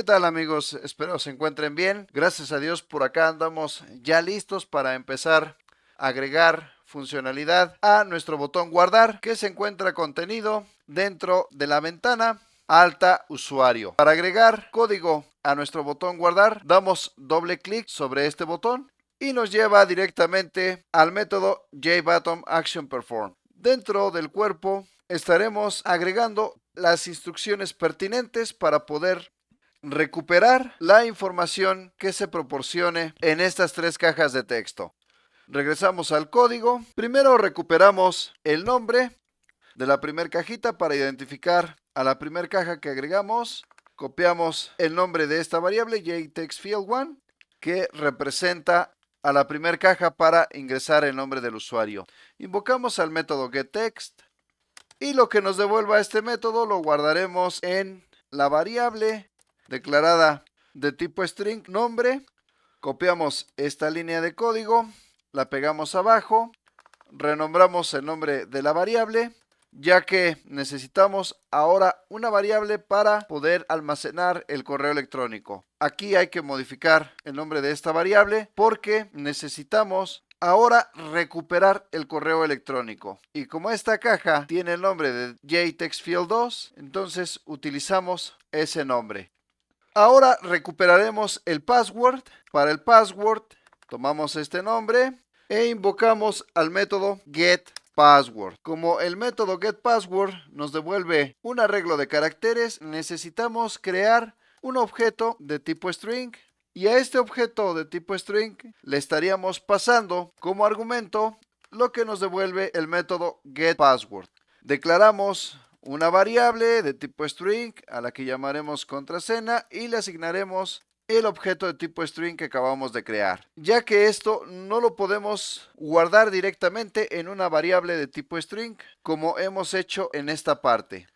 ¿Qué tal, amigos? Espero se encuentren bien. Gracias a Dios por acá andamos ya listos para empezar a agregar funcionalidad a nuestro botón guardar, que se encuentra contenido dentro de la ventana alta usuario. Para agregar código a nuestro botón guardar, damos doble clic sobre este botón y nos lleva directamente al método JButtonActionPerform. Dentro del cuerpo estaremos agregando las instrucciones pertinentes para poder recuperar la información que se proporcione en estas tres cajas de texto. Regresamos al código. Primero recuperamos el nombre de la primera cajita para identificar a la primera caja que agregamos. Copiamos el nombre de esta variable, JTextField1, que representa a la primera caja para ingresar el nombre del usuario. Invocamos al método getText y lo que nos devuelva este método lo guardaremos en la variable declarada de tipo string nombre. Copiamos esta línea de código, la pegamos abajo, renombramos el nombre de la variable, ya que necesitamos ahora una variable para poder almacenar el correo electrónico. Aquí hay que modificar el nombre de esta variable porque necesitamos ahora recuperar el correo electrónico. Y como esta caja tiene el nombre de JTextField2, entonces utilizamos ese nombre. Ahora recuperaremos el password. Para el password tomamos este nombre e invocamos al método getPassword. Como el método getPassword nos devuelve un arreglo de caracteres, necesitamos crear un objeto de tipo string y a este objeto de tipo string le estaríamos pasando como argumento lo que nos devuelve el método getPassword. Declaramos una variable de tipo string a la que llamaremos contraseña y le asignaremos el objeto de tipo string que acabamos de crear, ya que esto no lo podemos guardar directamente en una variable de tipo string como hemos hecho en esta parte,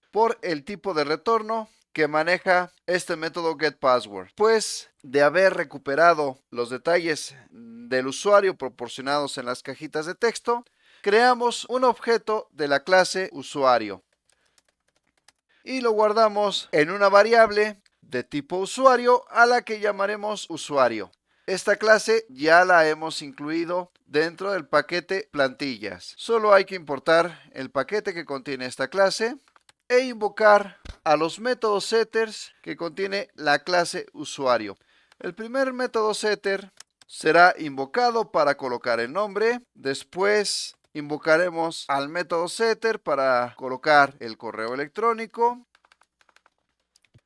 por el tipo de retorno que maneja este método getPassword. Pues de haber recuperado los detalles del usuario proporcionados en las cajitas de texto, creamos un objeto de la clase usuario y lo guardamos en una variable de tipo usuario a la que llamaremos usuario. Esta clase ya la hemos incluido dentro del paquete plantillas. Solo hay que importar el paquete que contiene esta clase e invocar a los métodos setters que contiene la clase usuario. El primer método setter será invocado para colocar el nombre. Después invocaremos al método setter para colocar el correo electrónico.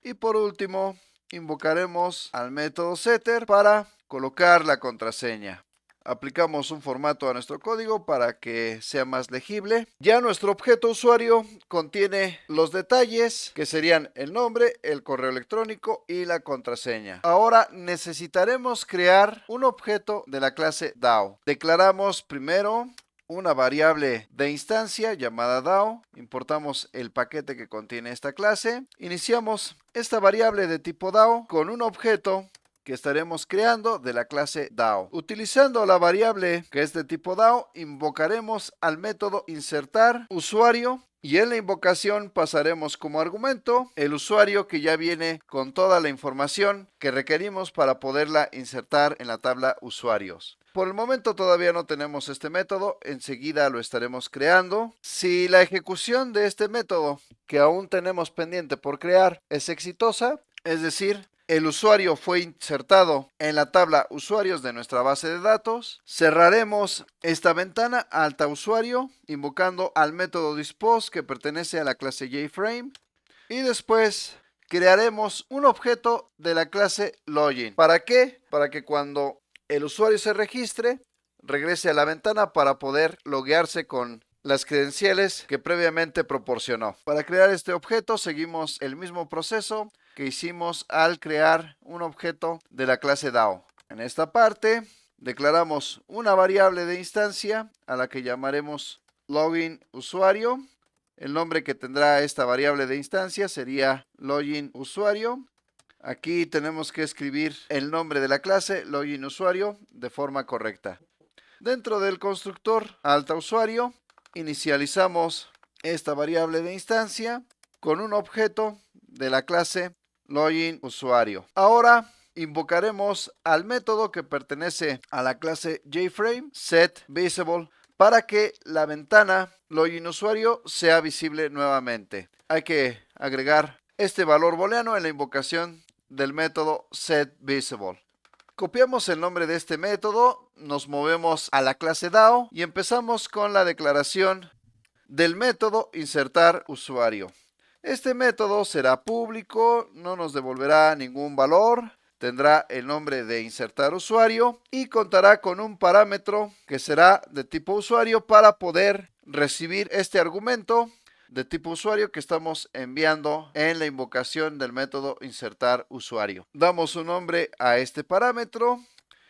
Y por último, invocaremos al método setter para colocar la contraseña. Aplicamos un formato a nuestro código para que sea más legible. Ya nuestro objeto usuario contiene los detalles que serían el nombre, el correo electrónico y la contraseña. Ahora necesitaremos crear un objeto de la clase DAO. Declaramos primero una variable de instancia llamada DAO, importamos el paquete que contiene esta clase, iniciamos esta variable de tipo DAO con un objeto que estaremos creando de la clase DAO. Utilizando la variable que es de tipo DAO, invocaremos al método insertar usuario y en la invocación pasaremos como argumento el usuario que ya viene con toda la información que requerimos para poderla insertar en la tabla usuarios. Por el momento todavía no tenemos este método, enseguida lo estaremos creando. Si la ejecución de este método que aún tenemos pendiente por crear es exitosa, es decir, el usuario fue insertado en la tabla usuarios de nuestra base de datos, cerraremos esta ventana alta usuario invocando al método dispose que pertenece a la clase JFrame y después crearemos un objeto de la clase login. ¿Para qué? Para que cuando el usuario se registre, regrese a la ventana para poder loguearse con las credenciales que previamente proporcionó. Para crear este objeto seguimos el mismo proceso que hicimos al crear un objeto de la clase DAO. En esta parte declaramos una variable de instancia a la que llamaremos login usuario. El nombre que tendrá esta variable de instancia sería login usuario. Aquí tenemos que escribir el nombre de la clase login usuario de forma correcta. Dentro del constructor alta usuario inicializamos esta variable de instancia con un objeto de la clase login usuario. Ahora invocaremos al método que pertenece a la clase JFrame setVisible para que la ventana login usuario sea visible nuevamente. Hay que agregar este valor booleano en la invocación del método setVisible. Copiamos el nombre de este método, nos movemos a la clase DAO y empezamos con la declaración del método insertar usuario. Este método será público, no nos devolverá ningún valor, tendrá el nombre de insertar usuario y contará con un parámetro que será de tipo usuario para poder recibir este argumento de tipo usuario que estamos enviando en la invocación del método insertar usuario. Damos un nombre a este parámetro.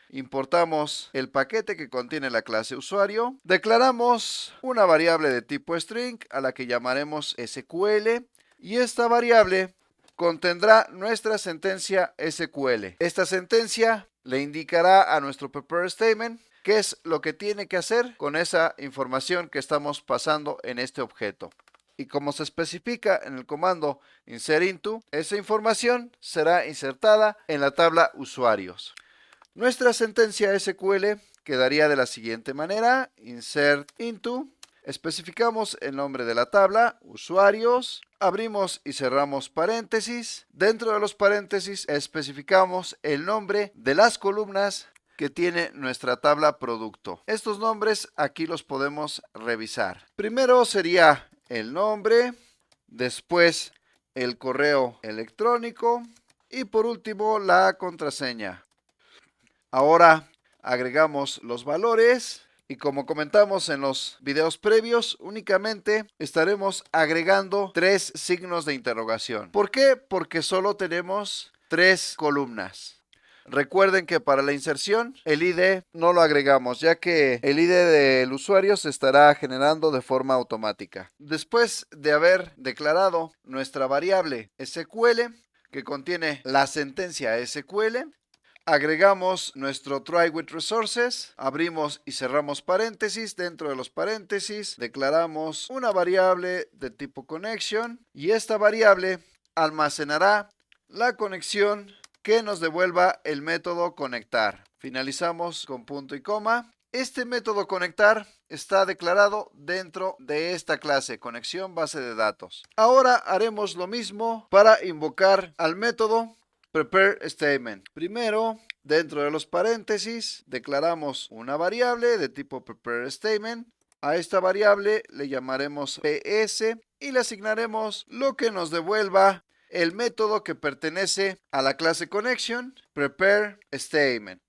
Importamos el paquete que contiene la clase usuario. Declaramos una variable de tipo string a la que llamaremos SQL y esta variable contendrá nuestra sentencia SQL. Esta sentencia le indicará a nuestro prepare statement qué es lo que tiene que hacer con esa información que estamos pasando en este objeto. Y como se especifica en el comando insert_into, esa información será insertada en la tabla usuarios. Nuestra sentencia SQL quedaría de la siguiente manera: insert_into, especificamos el nombre de la tabla, usuarios, abrimos y cerramos paréntesis. Dentro de los paréntesis especificamos el nombre de las columnas que tiene nuestra tabla producto. Estos nombres aquí los podemos revisar. Primero sería el nombre, después el correo electrónico y por último la contraseña. Ahora agregamos los valores y como comentamos en los videos previos, únicamente estaremos agregando 3 signos de interrogación. ¿Por qué? Porque solo tenemos 3 columnas. Recuerden que para la inserción el ID no lo agregamos, ya que el ID del usuario se estará generando de forma automática. Después de haber declarado nuestra variable SQL, que contiene la sentencia SQL, agregamos nuestro try with resources, abrimos y cerramos paréntesis. Dentro de los paréntesis declaramos una variable de tipo connection y esta variable almacenará la conexión que nos devuelva el método conectar. Finalizamos con punto y coma. Este método conectar está declarado dentro de esta clase, conexión base de datos. Ahora haremos lo mismo para invocar al método prepare statement. Primero, dentro de los paréntesis, declaramos una variable de tipo prepare statement. A esta variable le llamaremos PS y le asignaremos lo que nos devuelva el método que pertenece a la clase connection, prepare statement.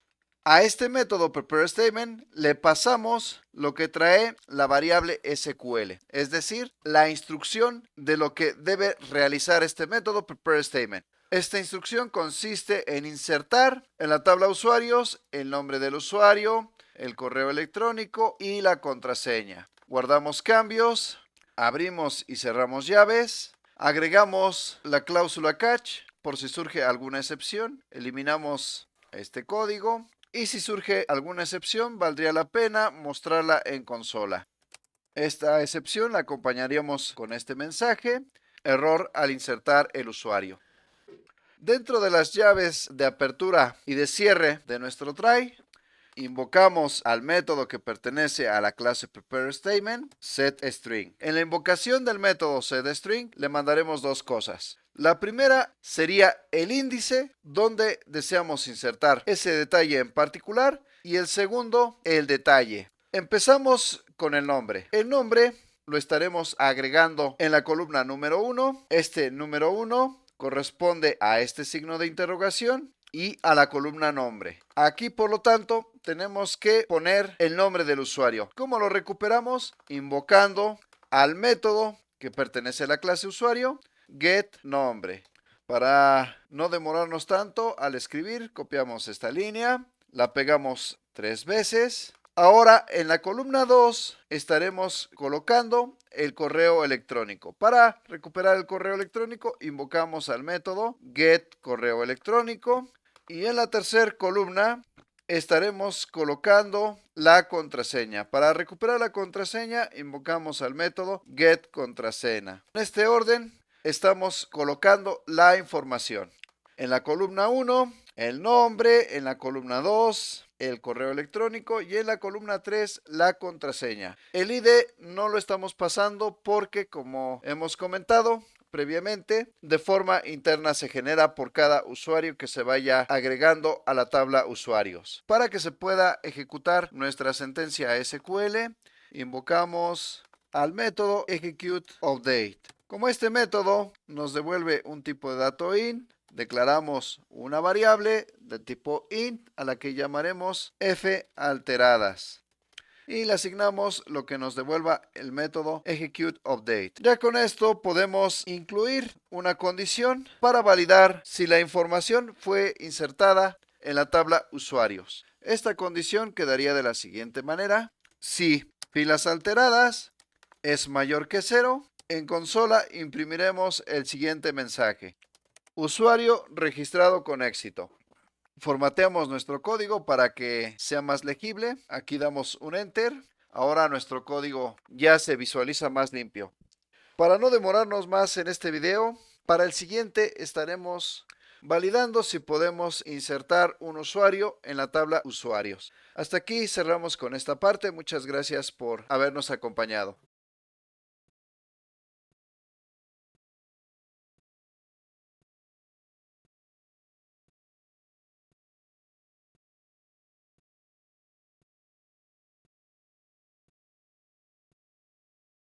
A este método prepare statement le pasamos lo que trae la variable SQL, es decir, la instrucción de lo que debe realizar este método prepare statement. Esta instrucción consiste en insertar en la tabla usuarios el nombre del usuario, el correo electrónico y la contraseña. Guardamos cambios, abrimos y cerramos llaves, agregamos la cláusula catch por si surge alguna excepción, eliminamos este código y si surge alguna excepción valdría la pena mostrarla en consola. Esta excepción la acompañaríamos con este mensaje: error al insertar el usuario. Dentro de las llaves de apertura y de cierre de nuestro try, invocamos al método que pertenece a la clase prepare statement, setString. En la invocación del método setString le mandaremos dos cosas. La primera sería el índice donde deseamos insertar ese detalle en particular y el segundo, el detalle. Empezamos con el nombre. El nombre lo estaremos agregando en la columna número 1. Este número 1 corresponde a este signo de interrogación y a la columna nombre. Aquí, por lo tanto, tenemos que poner el nombre del usuario. ¿Cómo lo recuperamos? Invocando al método que pertenece a la clase usuario, getNombre. Para no demorarnos tanto al escribir, copiamos esta línea, la pegamos 3 veces. Ahora en la columna 2 estaremos colocando el correo electrónico. Para recuperar el correo electrónico invocamos al método getCorreoElectrónico y en la tercera columna estaremos colocando la contraseña. Para recuperar la contraseña invocamos al método getContraseña. En este orden estamos colocando la información. En la columna 1, el nombre, en la columna 2, el correo electrónico y en la columna 3, la contraseña. El ID no lo estamos pasando porque, como hemos comentado previamente, de forma interna se genera por cada usuario que se vaya agregando a la tabla usuarios. Para que se pueda ejecutar nuestra sentencia SQL, invocamos al método executeUpdate. Como este método nos devuelve un tipo de dato int, declaramos una variable de tipo int a la que llamaremos falteradas y le asignamos lo que nos devuelva el método executeUpdate. Ya con esto podemos incluir una condición para validar si la información fue insertada en la tabla usuarios. Esta condición quedaría de la siguiente manera: si filas alteradas es mayor que 0, en consola imprimiremos el siguiente mensaje: usuario registrado con éxito. Formateamos nuestro código para que sea más legible. Aquí damos un enter. Ahora nuestro código ya se visualiza más limpio. Para no demorarnos más en este video, para el siguiente estaremos validando si podemos insertar un usuario en la tabla usuarios. Hasta aquí cerramos con esta parte. Muchas gracias por habernos acompañado.